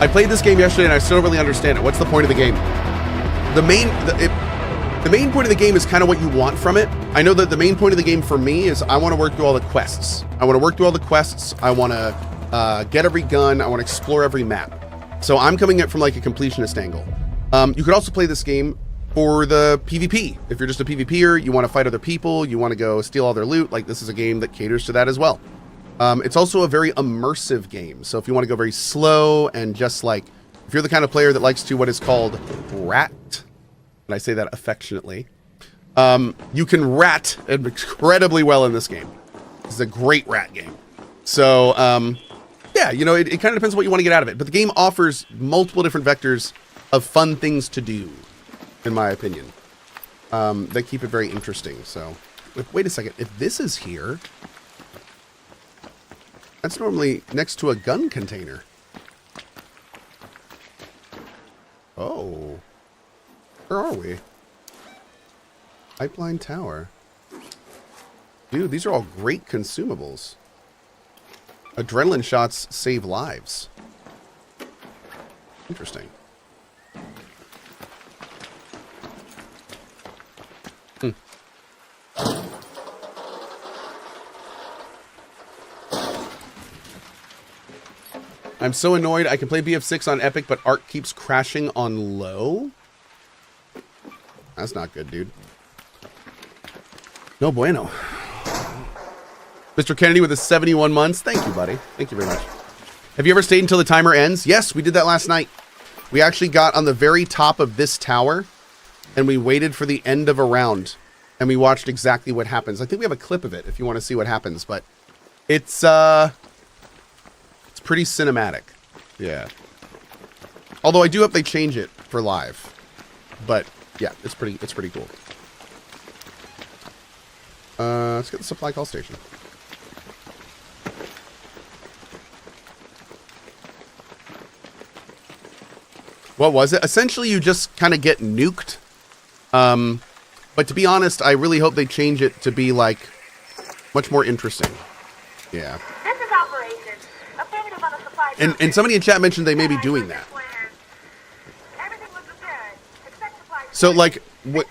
I played this game yesterday and I still don't really understand it. What's the point of the game? The main point of the game is kind of what you want from it. I know that the main point of the game for me is I want to work through all the quests. I want to get every gun. I want to explore every map. So I'm coming at it from like a completionist angle. You could also play this game for the PvP. If you're just a PvPer, you want to fight other people, you want to go steal all their loot, like this is a game that caters to that as well. It's also a very immersive game. So if you want to go very slow and just like, if you're the kind of player that likes to what is called rat, and I say that affectionately, you can rat incredibly well in this game. This is a great rat game. So, yeah, you know, it kind of depends on what you want to get out of it. But the game offers multiple different vectors of fun things to do, in my opinion, that keep it very interesting. So, wait a second. If this is here, that's normally next to a gun container. Oh. Where are we? Pipeline Tower. Dude, these are all great consumables. Adrenaline shots save lives. Interesting. I'm so annoyed. I can play BF6 on Epic, but Arc keeps crashing on low. That's not good, dude. No bueno. Mr. Kennedy with his 71 months. Thank you, buddy. Thank you very much. Have you ever stayed until the timer ends? Yes, we did that last night. We actually got on the very top of this tower, and we waited for the end of a round, and we watched exactly what happens. I think we have a clip of it if you want to see what happens, but it's pretty cinematic. Yeah. Although I do hope they change it for live. But yeah, it's pretty cool. Let's get the supply call station. What was it? Essentially, you just kind of get nuked. But to be honest, I really hope they change it to be like much more interesting. Yeah. This is Operation. Affirmative on the supply drop. And somebody in chat mentioned they may be doing that. Everything looks good. Except supply. So like what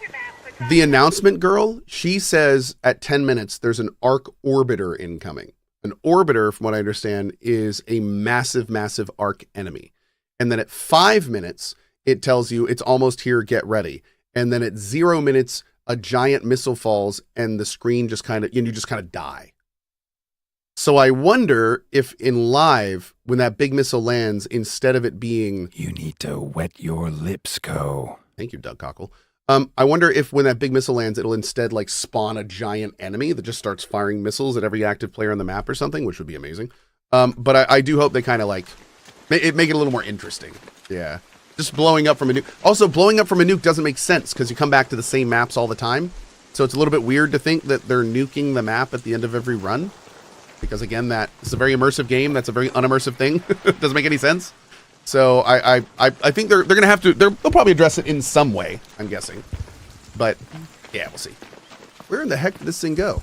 the announcement girl, she says at 10 minutes there's an arc orbiter incoming. An orbiter, from what I understand, is a massive arc enemy. And then at 5 minutes, it tells you it's almost here, get ready. And then at 0 minutes, a giant missile falls and the screen just kind of, you just kind of die. So I wonder if in live, when that big missile lands, instead of it being... You need to wet your lips, Cohh. Thank you, Doug Cockle. I wonder if when that big missile lands, it'll instead like spawn a giant enemy that just starts firing missiles at every active player on the map or something, which would be amazing. But I do hope they kind of like... make it a little more interesting. Yeah. Just blowing up from a nuke. Also, blowing up from a nuke doesn't make sense because you come back to the same maps all the time. So it's a little bit weird to think that they're nuking the map at the end of every run. Because again, that is a very immersive game. That's a very unimmersive thing. Doesn't make any sense. So I think they're going to have to, they'll probably address it in some way, I'm guessing. But yeah, we'll see. Where in the heck did this thing go?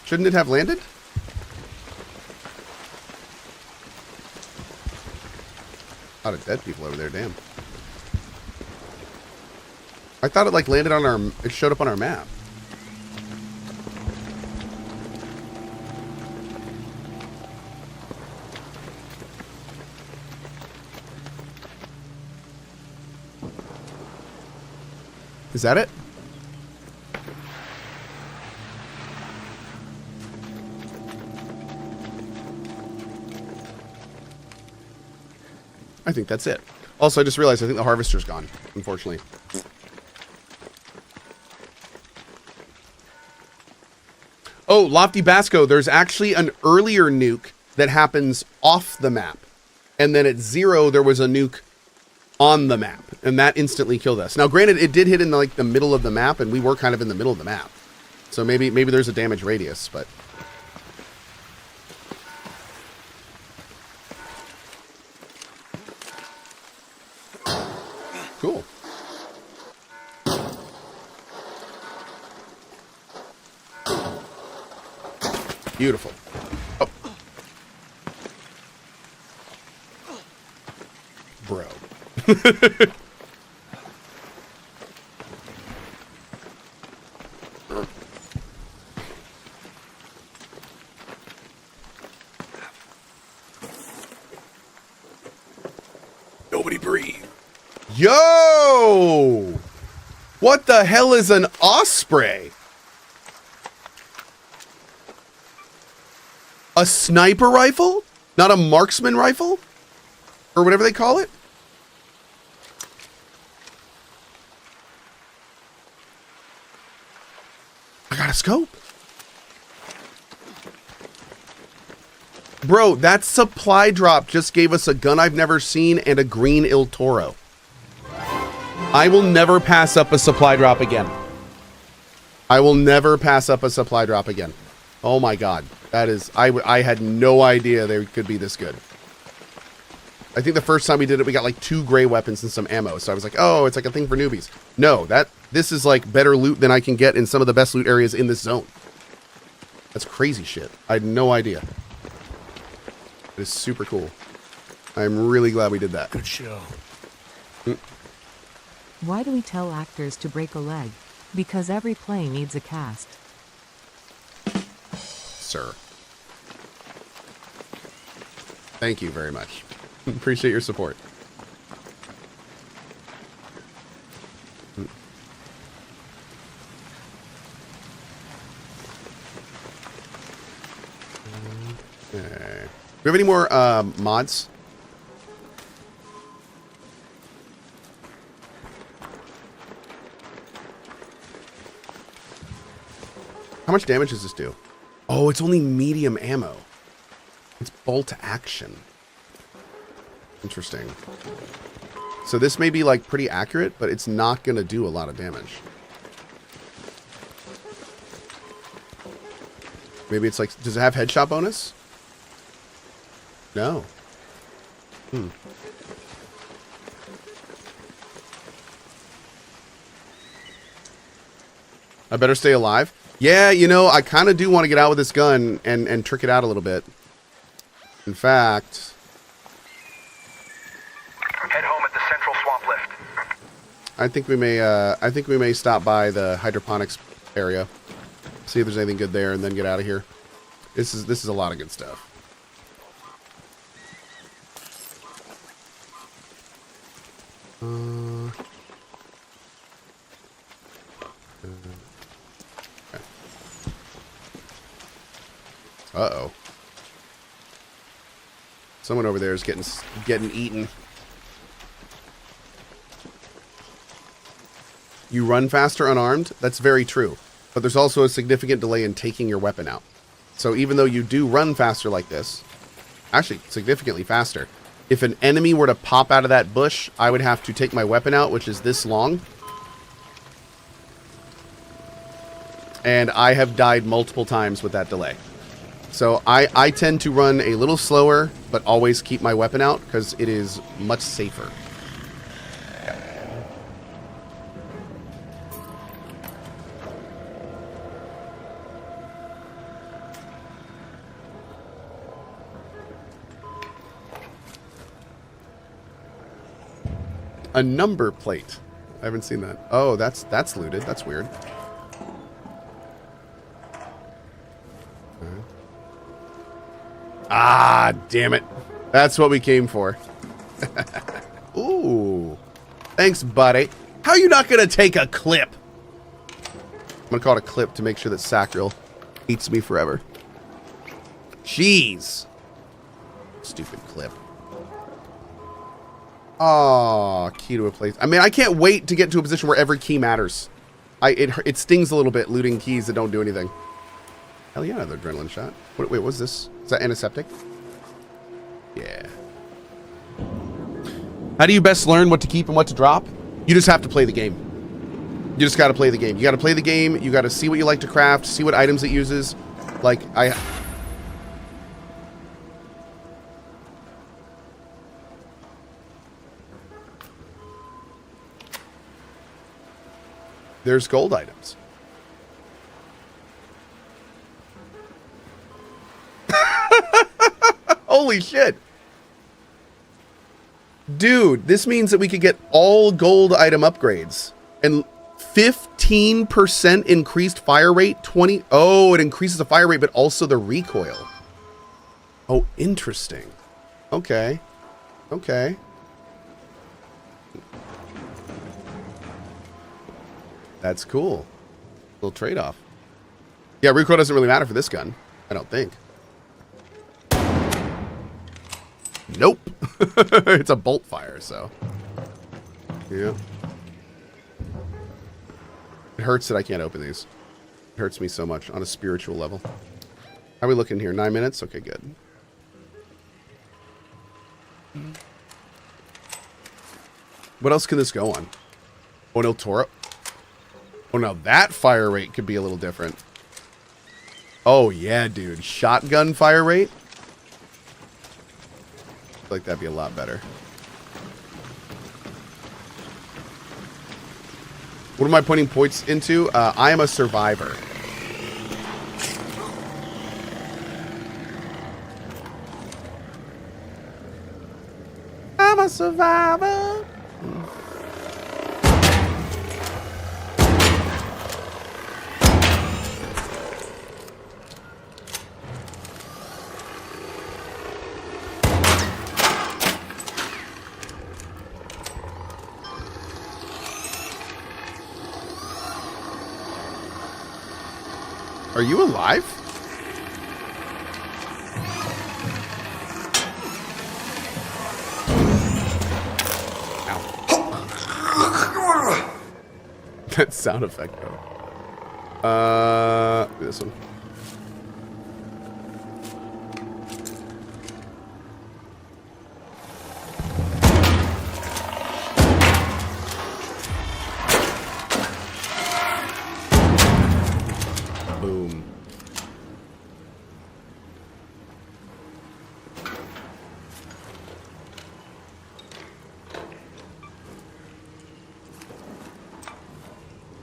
Shouldn't it have landed? A lot of dead people over there, damn. I thought it like landed on our, it showed up on our map. Is that it? I think that's it. Also, I just realized I think the harvester's gone, unfortunately. Oh, Lofty Basco, there's actually an earlier nuke that happens off the map. And then at 0, there was a nuke on the map. And that instantly killed us. Now, granted, it did hit in like the middle of the map, and we were kind of in the middle of the map. So maybe there's a damage radius, but... Cool. Beautiful. Oh, Bro. Nobody breathe. Yo! What the hell is an osprey? A sniper rifle? Not a marksman rifle? Or whatever they call it? I got a scope. Bro, that supply drop just gave us a gun I've never seen and a green Il Toro. I will never pass up a supply drop again. I will never pass up a supply drop again. Oh my god. That is... I had no idea they could be this good. I think the first time we did it, we got like 2 gray weapons and some ammo. So I was like, oh, it's like a thing for newbies. No, this is like better loot than I can get in some of the best loot areas in this zone. That's crazy shit. I had no idea. It is super cool. I'm really glad we did that. Good show. Why do we tell actors to break a leg? Because every play needs a cast. Sir. Thank you very much. Appreciate your support. Okay. Do we have any more mods? How much damage does this do? Oh, it's only medium ammo. It's bolt action. Interesting. So this may be like pretty accurate, but it's not going to do a lot of damage. Maybe it's like, does it have headshot bonus? No. I better stay alive. Yeah, you know, I kind of do want to get out with this gun and trick it out a little bit. In fact, head home at the central swamp lift. I think we may stop by the hydroponics area, see if there's anything good there, and then get out of here. This is a lot of good stuff. Uh-oh. Someone over there is getting eaten. You run faster unarmed? That's very true. But there's also a significant delay in taking your weapon out. So even though you do run faster like this, actually significantly faster, if an enemy were to pop out of that bush, I would have to take my weapon out, which is this long. And I have died multiple times with that delay. So I tend to run a little slower, but always keep my weapon out because it is much safer. A number plate. I haven't seen that. Oh, that's looted. That's weird. Ah, damn it. That's what we came for. Ooh. Thanks, buddy. How are you not going to take a clip? I'm going to call it a clip to make sure that Sacriel eats me forever. Jeez. Stupid clip. Oh, key to a place. I mean, I can't wait to get to a position where every key matters. It stings a little bit looting keys that don't do anything. Hell yeah, another adrenaline shot. Wait, what's this? Is that antiseptic? Yeah. How do you best learn what to keep and what to drop? You just have to play the game. You just got to play the game. You got to play the game. You got to see what you like to craft, see what items it uses. Like, there's gold items. Holy shit. Dude, this means that we could get all gold item upgrades. And 15% increased fire rate, 20... Oh, it increases the fire rate, but also the recoil. Oh, interesting. Okay. Okay. That's cool. Little trade-off. Yeah, recoil doesn't really matter for this gun. I don't think. Nope. It's a bolt fire, so. Yeah. It hurts that I can't open these. It hurts me so much on a spiritual level. How are we looking here? 9 minutes? Okay, good. What else can this go on? Oh, no, Toro. Oh, now that fire rate could be a little different. Oh, yeah, dude. Shotgun fire rate? I feel like that'd be a lot better. What am I putting points into? I am a survivor. I'm a survivor. Are you alive? Ow. That sound effect, though. This one. Boom.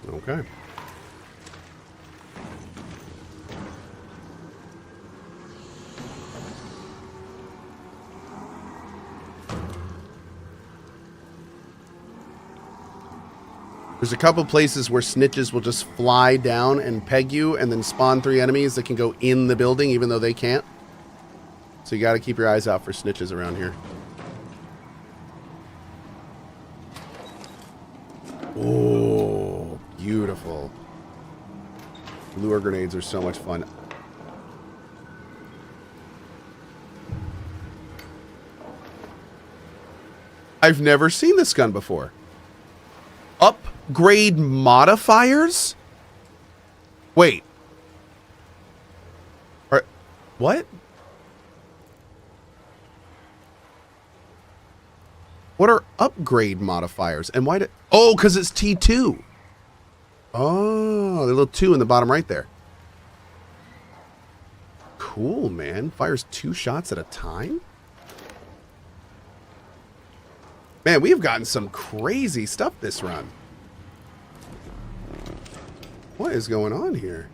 Okay. There's a couple places where snitches will just fly down and peg you and then spawn 3 enemies that can go in the building even though they can't. So you got to keep your eyes out for snitches around here. Oh, beautiful. Lure grenades are so much fun. I've never seen this gun before. Upgrade modifiers? Wait. What? What are upgrade modifiers? And why did... Oh, because it's T2. Oh, the little 2 in the bottom right there. Cool, man. Fires 2 shots at a time? Man, we have gotten some crazy stuff this run. What is going on here?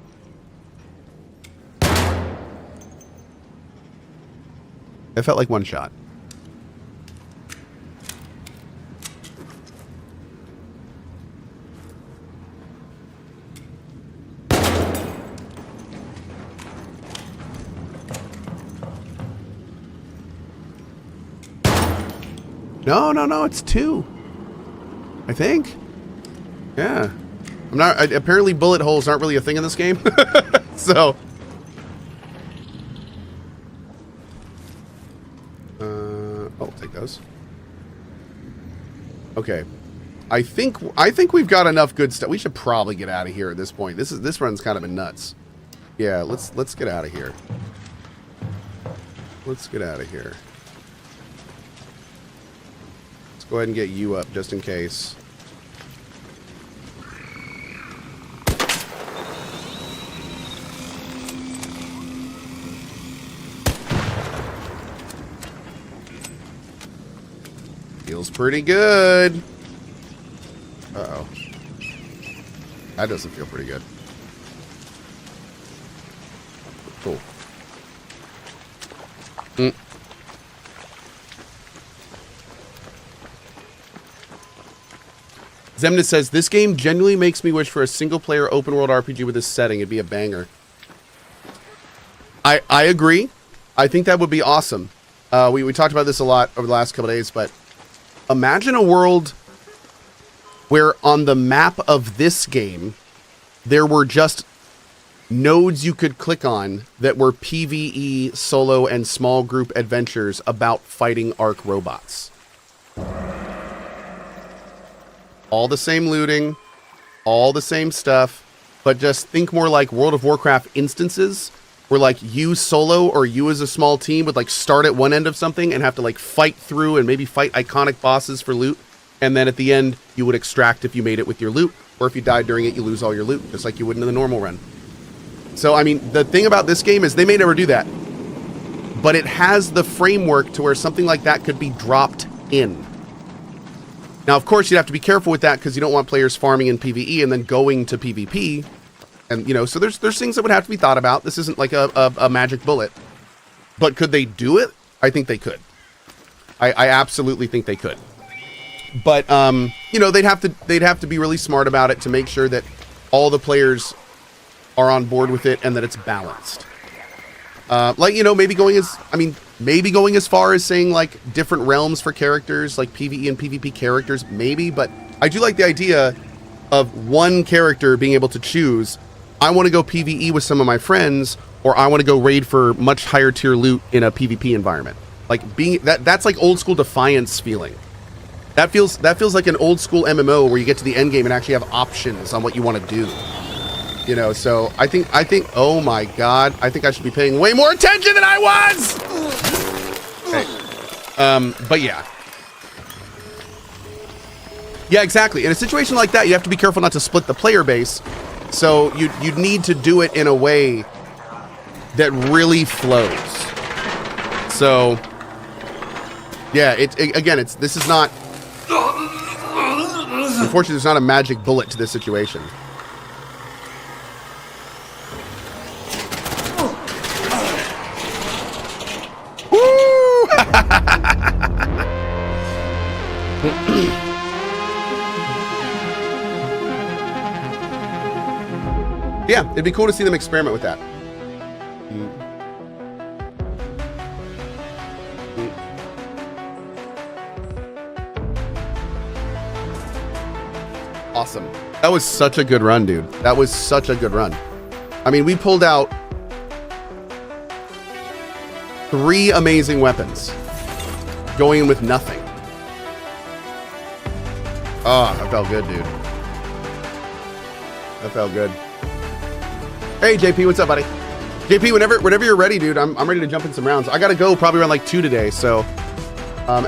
It felt like 1 shot. No, it's 2. I think. Yeah. I'm not... apparently bullet holes aren't really a thing in this game. So... I'll take those. Okay. I think we've got enough good stuff. We should probably get out of here at this point. This run's kind of been nuts. Yeah, let's get out of here. Let's get out of here. Go ahead and get you up just in case. Feels pretty good. Uh-oh. That doesn't feel pretty good. Cool. Zemna says, this game genuinely makes me wish for a single-player open-world RPG with this setting. It'd be a banger. I agree. I think that would be awesome. We talked about this a lot over the last couple of days, but imagine a world where on the map of this game, there were just nodes you could click on that were PvE, solo, and small group adventures about fighting Ark robots. All the same looting, all the same stuff, but just think more like World of Warcraft instances where like you solo or you as a small team would like start at one end of something and have to like fight through and maybe fight iconic bosses for loot. And then at the end, you would extract if you made it with your loot, or if you died during it, you lose all your loot, just like you would in the normal run. So, I mean, the thing about this game is they may never do that, but it has the framework to where something like that could be dropped in. Now, of course, you'd have to be careful with that because you don't want players farming in PvE and then going to PvP. And, you know, so there's things that would have to be thought about. This isn't like a magic bullet. But could they do it? I think they could. I absolutely think they could. But, you know, they'd have to be really smart about it to make sure that all the players are on board with it and that it's balanced. Like, you know, maybe going as far as saying like different realms for characters, like PvE and PvP characters, maybe. But I do like the idea of one character being able to choose, I want to go PvE with some of my friends, or I want to go raid for much higher tier loot in a PvP environment. Like being that's like old school Defiance feeling. That feels like an old school MMO where you get to the end game and actually have options on what you want to do. You know, so I think, oh my God, I think I should be paying way more attention than I was! Okay. But yeah. Yeah, exactly. In a situation like that, you have to be careful not to split the player base. So you need to do it in a way that really flows. So, yeah, this is not, unfortunately, there's not a magic bullet to this situation. Yeah, it'd be cool to see them experiment with that. Awesome. That was such a good run, dude. That was such a good run. I mean, we pulled out 3 amazing weapons going in with nothing. Oh, that felt good, dude. That felt good. Hey, JP, what's up, buddy? JP, whenever you're ready, dude, I'm ready to jump in some rounds. I gotta go probably around like 2 today, so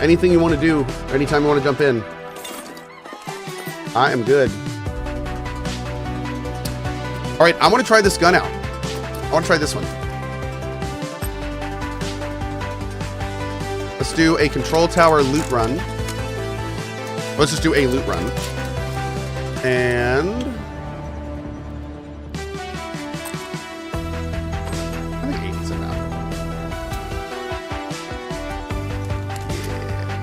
anything you want to do, anytime you want to jump in, I am good. All right, I want to try this gun out. I want to try this one. Let's do a control tower loot run. Let's just do a loot run. And I think 8's enough. Yeah.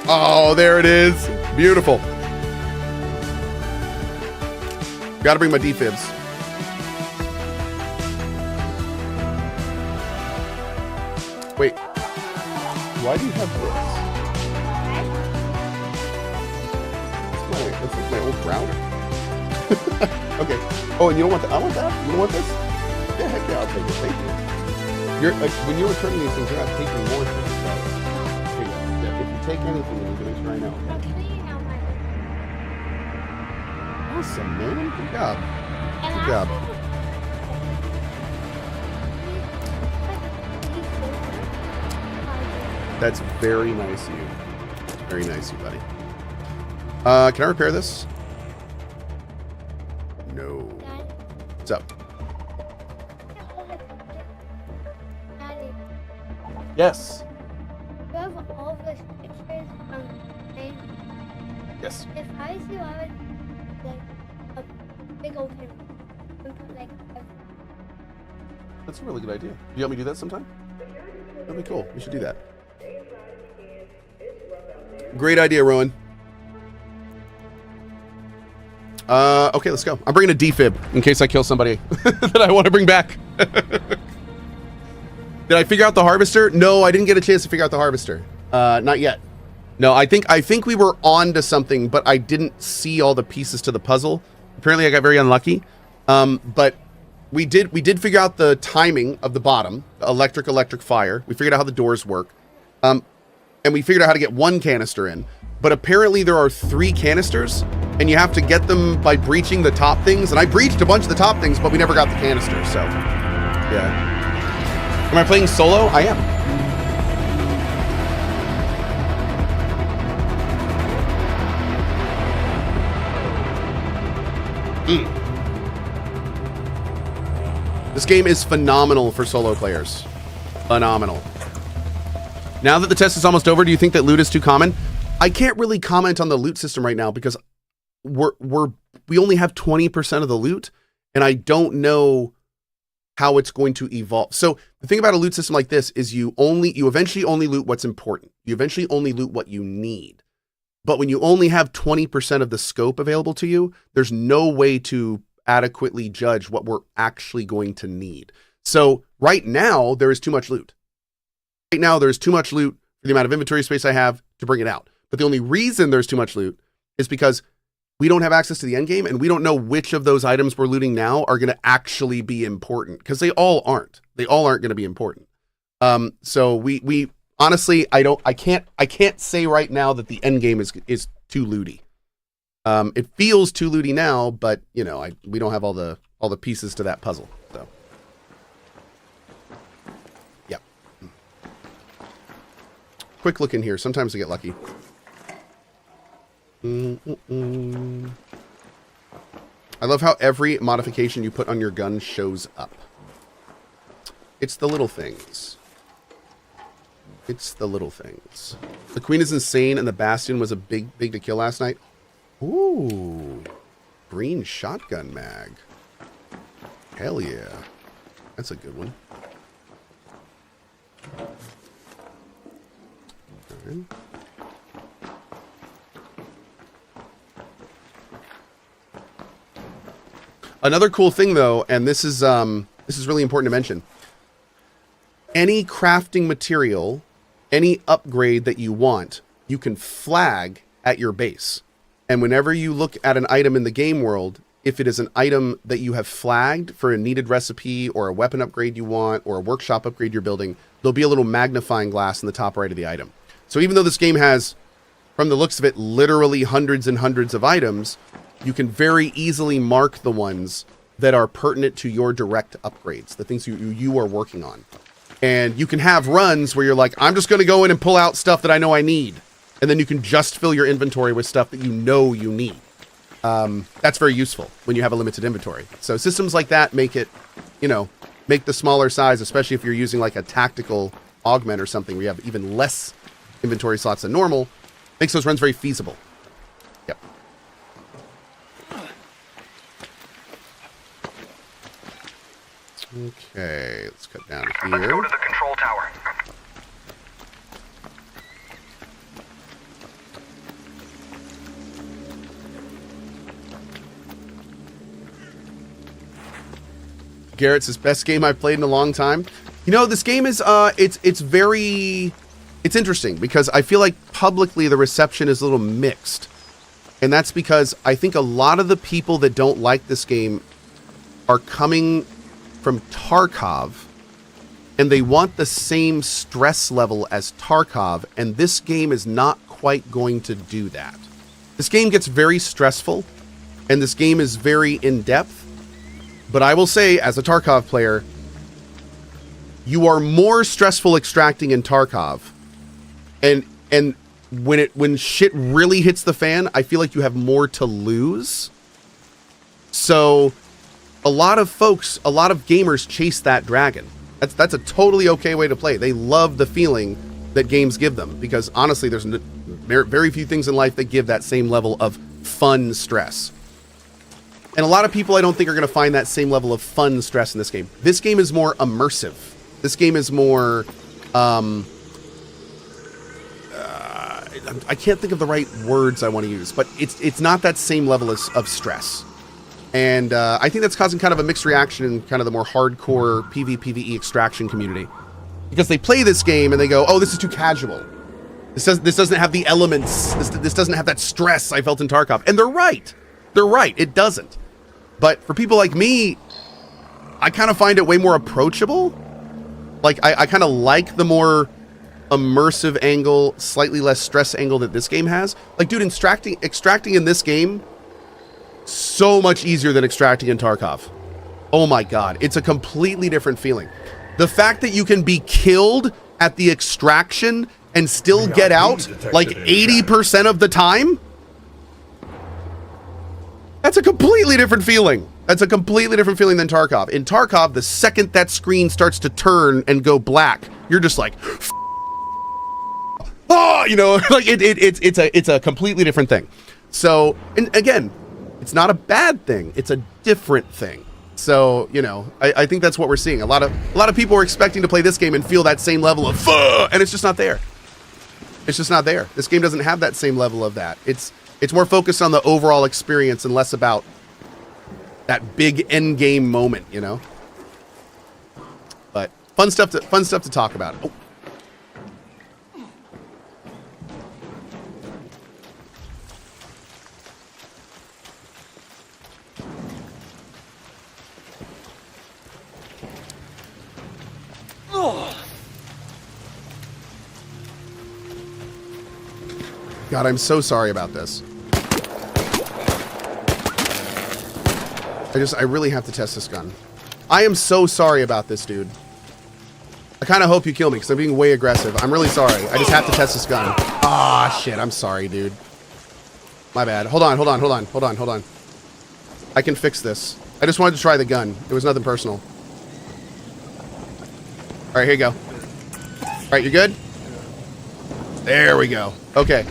Oh, there it is. Beautiful. Gotta bring my defibs. Wait. Why do you have this? That's like my old router. Okay. Oh, and you don't want that? I want that? You don't want this? Yeah, heck yeah, I'll take it. Thank you. You're, like, when you're returning these things, you're not taking more things. So, here you go. Yeah, if you take anything, then you can make sure I know. Awesome, man. Good job. Good job. That's very nice of you. Very nice of you, buddy. Can I repair this? No. What's up? Daddy, Yes. you have all those pictures from the thing. Yes. If I see I would like a big old camera and put like That's a really good idea. You want me to do that sometime? That'd be cool. We should do that. Great idea, Rowan. Okay, let's go. I'm bringing a defib in case I kill somebody that I want to bring back. Did I figure out the harvester? No, I didn't get a chance to figure out the harvester. Not yet. No, I think we were on to something, but I didn't see all the pieces to the puzzle. Apparently, I got very unlucky. But we did figure out the timing of the bottom, electric, fire. We figured out how the doors work. And we figured out how to get one canister in. But apparently there are 3 canisters, and you have to get them by breaching the top things. And I breached a bunch of the top things, but we never got the canister, so yeah. Am I playing solo? I am. This game is phenomenal for solo players. Phenomenal. Now that the test is almost over, do you think that loot is too common? I can't really comment on the loot system right now because we only have 20% of the loot, and I don't know how it's going to evolve. So the thing about a loot system like this is you eventually only loot what's important. You eventually only loot what you need. But when you only have 20% of the scope available to you, there's no way to adequately judge what we're actually going to need. So right now, there is too much loot. Right now, there's too much loot for the amount of inventory space I have to bring it out. But the only reason there's too much loot is because we don't have access to the end game, and we don't know which of those items we're looting now are going to actually be important, because they all aren't. They all aren't going to be important. So we honestly, I can't say right now that the end game is too looty. It feels too looty now, but you know, we don't have all the pieces to that puzzle. So, yep. Quick look in here. Sometimes I get lucky. I love how every modification you put on your gun shows up. It's the little things. It's the little things. The Queen is insane, and the Bastion was a big to kill last night. Ooh, green shotgun mag. Hell yeah. That's a good one. Okay. Another cool thing, though, and this is really important to mention. Any crafting material, any upgrade that you want, you can flag at your base. And whenever you look at an item in the game world, if it is an item that you have flagged for a needed recipe or a weapon upgrade you want or a workshop upgrade you're building, there'll be a little magnifying glass in the top right of the item. So even though this game has, from the looks of it, literally hundreds and hundreds of items, you can very easily mark the ones that are pertinent to your direct upgrades, the things you are working on. And you can have runs where you're like, I'm just going to go in and pull out stuff that I know I need. And then you can just fill your inventory with stuff that you know you need. That's very useful when you have a limited inventory. So systems like that make it, make the smaller size, especially if you're using like a tactical augment or something where you have even less inventory slots than normal, makes those runs very feasible. Yep. Okay, let's cut down here. Let's go to the control tower. Garrett says, best game I've played in a long time. You know, this game is, it's interesting because I feel like publicly the reception is a little mixed. And that's because I think a lot of the people that don't like this game are coming from Tarkov, and they want the same stress level as Tarkov, and this game is not quite going to do that. This game gets very stressful, and this game is very in-depth, but I will say, as a Tarkov player, you are more stressful extracting in Tarkov, and when shit really hits the fan, I feel like you have more to lose. So a lot of gamers chase that dragon. That's a totally okay way to play. They love the feeling that games give them, because honestly, there's very few things in life that give that same level of fun stress. And a lot of people I don't think are going to find that same level of fun stress in this game. This game is more immersive. This game is more I can't think of the right words I want to use, but it's not that same level of stress. And I think that's causing kind of a mixed reaction in kind of the more hardcore PvPvE extraction community. Because they play this game and they go, oh, this is too casual. This doesn't have the elements. This doesn't have that stress I felt in Tarkov. And they're right. They're right. It doesn't. But for people like me, I kind of find it way more approachable. Like, I kind of like the more immersive angle, slightly less stress angle that this game has. Like, dude, extracting in this game, so much easier than extracting in Tarkov. Oh my god, it's a completely different feeling. The fact that you can be killed at the extraction and still get out like 80% of the time, that's a completely different feeling. That's a completely different feeling than Tarkov. In Tarkov, the second that screen starts to turn and go black, you're just like, oh, you know, like it's a completely different thing. So, and again, it's not a bad thing. It's a different thing. So, you know, I think that's what we're seeing. A lot of people are expecting to play this game and feel that same level of and it's just not there. It's just not there. This game doesn't have that same level of that. It's more focused on the overall experience and less about that big end game moment, you know. But fun stuff to talk about. Oh. God, I'm so sorry about this. I really have to test this gun. I am so sorry about this, dude. I kind of hope you kill me because I'm being way aggressive. I'm really sorry. I just have to test this gun. Ah, shit. I'm sorry, dude. My bad. Hold on. I can fix this. I just wanted to try the gun. It was nothing personal. All right, here you go. All right, you good? There we go. Okay.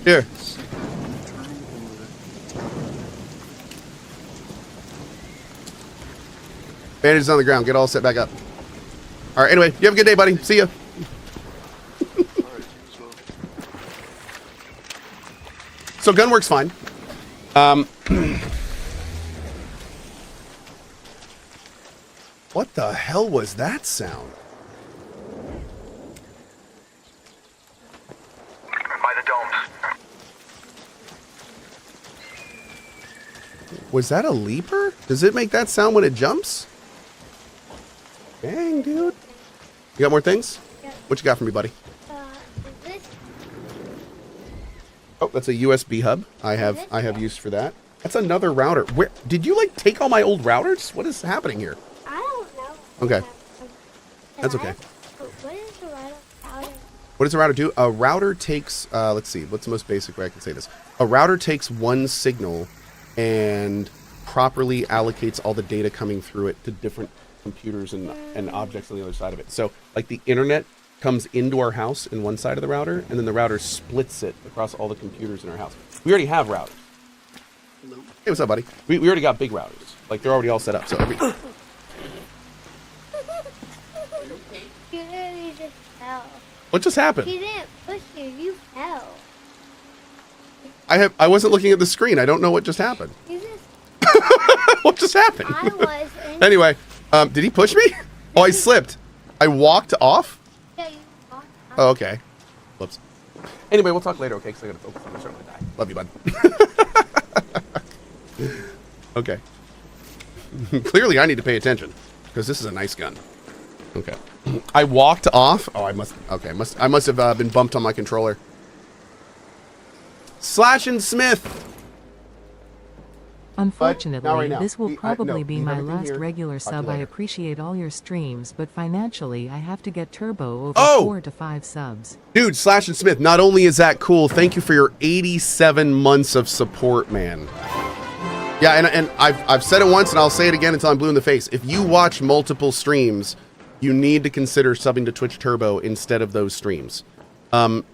Here. Bandages on the ground. Get all set back up. All right, anyway, you have a good day, buddy. See ya. So gun works fine. What the hell was that sound? By the domes. Was that a leaper? Does it make that sound when it jumps? Dang, dude. You got more things? Yeah. What you got for me, buddy? Is this? Oh, that's a USB hub. I have use for that. That's another router. Where did you like take all my old routers? What is happening here? I don't know. Okay. That's okay. What is the router? What does a router do? A router takes, let's see, what's the most basic way I can say this? A router takes one signal and properly allocates all the data coming through it to different computers and objects on the other side of it. So, like the internet comes into our house in one side of the router, and then the router splits it across all the computers in our house. We already have routers. Hey, what's up, buddy? We already got big routers. Like, they're already all set up. So every... You literally just fell. What just happened? He didn't push you. You fell. I wasn't looking at the screen. I don't know what just happened. You just. What just happened? I was. Anyway, did he push me? Oh, I slipped. I walked off? Yeah, you walked off. Oh, okay. Whoops. Anyway, we'll talk later, okay? Because I gotta focus on this. I'm gonna die. Love you, bud. Okay. Clearly, I need to pay attention because this is a nice gun. Okay. I walked off. Oh, I must. Okay, I must have been bumped on my controller. Slash and Smith. Unfortunately, not right now. this will probably no, be leave my everything last here. regular Talk to you sub. I later. appreciate all your streams, but financially, I have to get turbo over Oh! 4 to 5 subs. Dude, Slash and Smith, not only is that cool, thank you for your 87 months of support, man. Yeah, and I've said it once and I'll say it again until I'm blue in the face. If you watch multiple streams, you need to consider subbing to Twitch Turbo instead of those streams.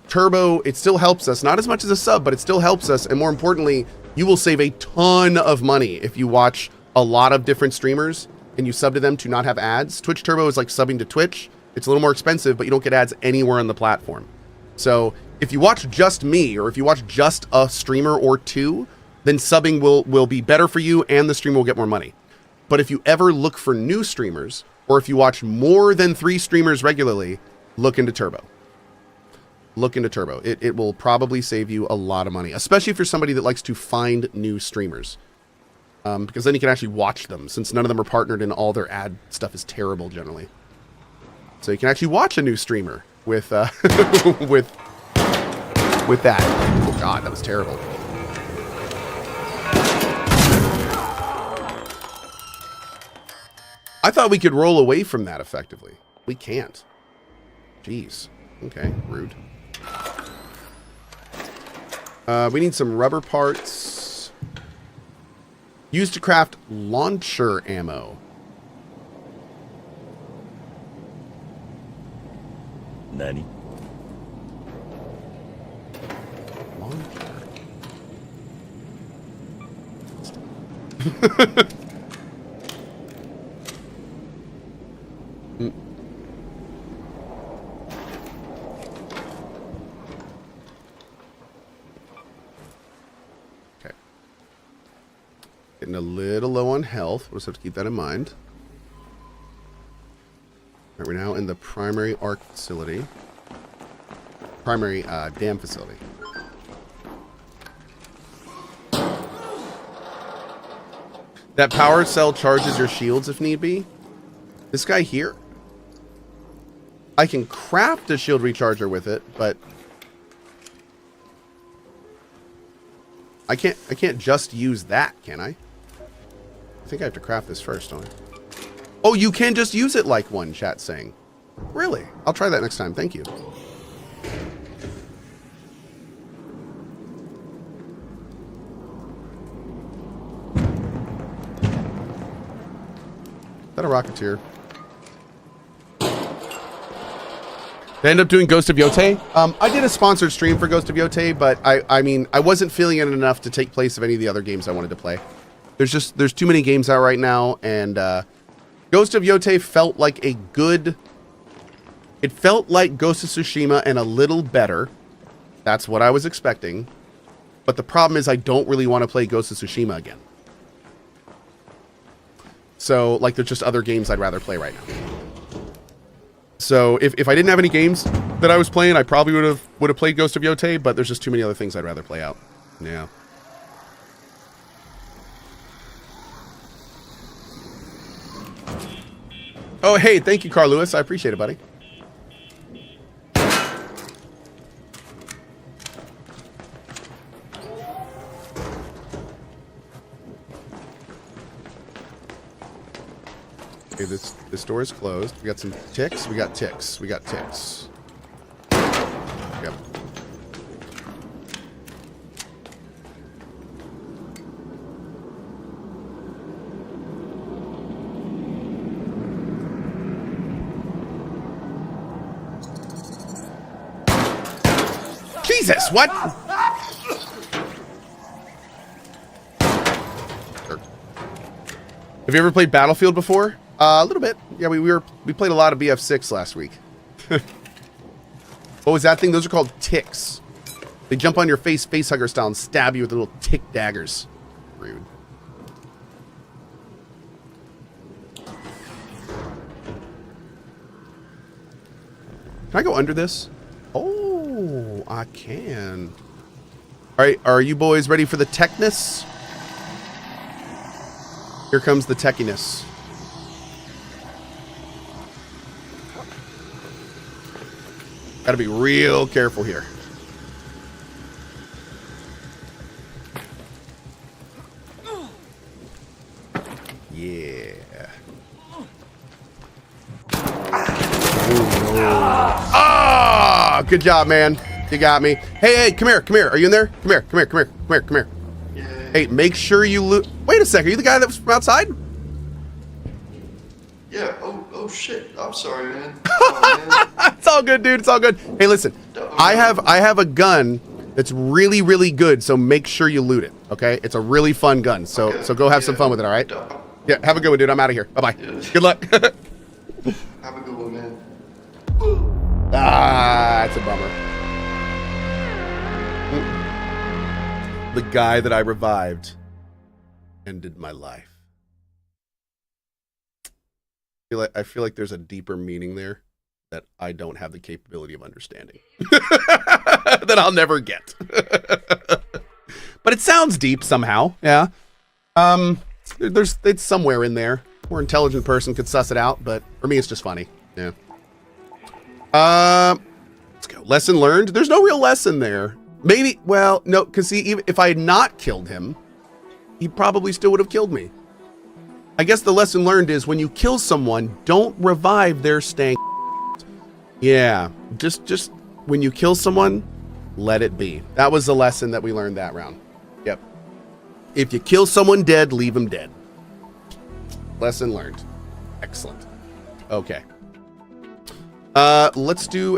Turbo, it still helps us, not as much as a sub, but it still helps us, and more importantly, you will save a ton of money if you watch a lot of different streamers and you sub to them to not have ads. Twitch Turbo is like subbing to Twitch. It's a little more expensive, but you don't get ads anywhere on the platform. So if you watch just me, or if you watch just a streamer or two, then subbing will be better for you and the streamer will get more money. But if you ever look for new streamers, or if you watch more than 3 streamers regularly, look into Turbo. Look into Turbo. It will probably save you a lot of money, especially if you're somebody that likes to find new streamers. Because then you can actually watch them, since none of them are partnered and all their ad stuff is terrible generally. So you can actually watch a new streamer with with that. Oh god, that was terrible. I thought we could roll away from that effectively. We can't. Jeez. Okay, rude. We need some rubber parts. Used to craft launcher ammo. Nani? Launcher. Okay. Getting a little low on health. We'll just have to keep that in mind. All right, we're now in the primary arc facility. Primary dam facility. That power cell charges your shields if need be. This guy here, I can craft a shield recharger with it, but I can't just use that, can I? I think I have to craft this first, don't I? Oh, you can just use it like one, chat's saying. Really? I'll try that next time. Thank you. Is that a Rocketeer? Did I end up doing Ghost of Yotei? I did a sponsored stream for Ghost of Yotei, but I mean, I wasn't feeling it enough to take place of any of the other games I wanted to play. There's too many games out right now, and Ghost of Yotei felt like a good... It felt like Ghost of Tsushima and a little better. That's what I was expecting. But the problem is I don't really want to play Ghost of Tsushima again. So, like, there's just other games I'd rather play right now. So, if I didn't have any games that I was playing, I probably would have played Ghost of Yotei, but there's just too many other things I'd rather play out. Yeah. Oh, hey, thank you, Carl Lewis. I appreciate it, buddy. Okay, this door is closed. We got some ticks. We got ticks. We got ticks. Yep. Jesus, what? Have you ever played Battlefield before? A little bit. Yeah, we played a lot of BF6 last week. What was that thing? Those are called ticks. They jump on your face hugger style, and stab you with little tick daggers. Rude. Can I go under this? Oh, I can. All right, are you boys ready for the techness? Here comes the techiness. Gotta be real careful here. Yeah. Ah, good job, man. You got me. Hey, come here, come here. Are you in there? Come here, come here, come here, come here, come here. Yeah. Hey, make sure you loot. Wait a second. Are you the guy that was from outside? Yeah. Oh shit. I'm sorry, man. Oh, man. It's all good, dude. It's all good. Hey, listen. I have a gun that's really, really good, so make sure you loot it, okay? It's a really fun gun, so Okay. so go have some fun with it, all right? Yeah, have a good one, dude. I'm out of here. Bye-bye. Yeah. Good luck. Have a good one, man. Ah, that's a bummer. The guy that I revived ended my life. I feel like there's a deeper meaning there that I don't have the capability of understanding. That I'll never get. But it sounds deep somehow. Yeah. It's somewhere in there. A more intelligent person could suss it out, but for me it's just funny. Yeah. Let's go. Lesson learned. There's no real lesson there. Maybe, well, no, because see, even if I had not killed him, he probably still would have killed me. I guess the lesson learned is when you kill someone, don't revive their stank. Yeah, just when you kill someone, let it be. That was the lesson that we learned that round. Yep. If you kill someone dead, leave them dead. Lesson learned. Excellent. Okay. Let's do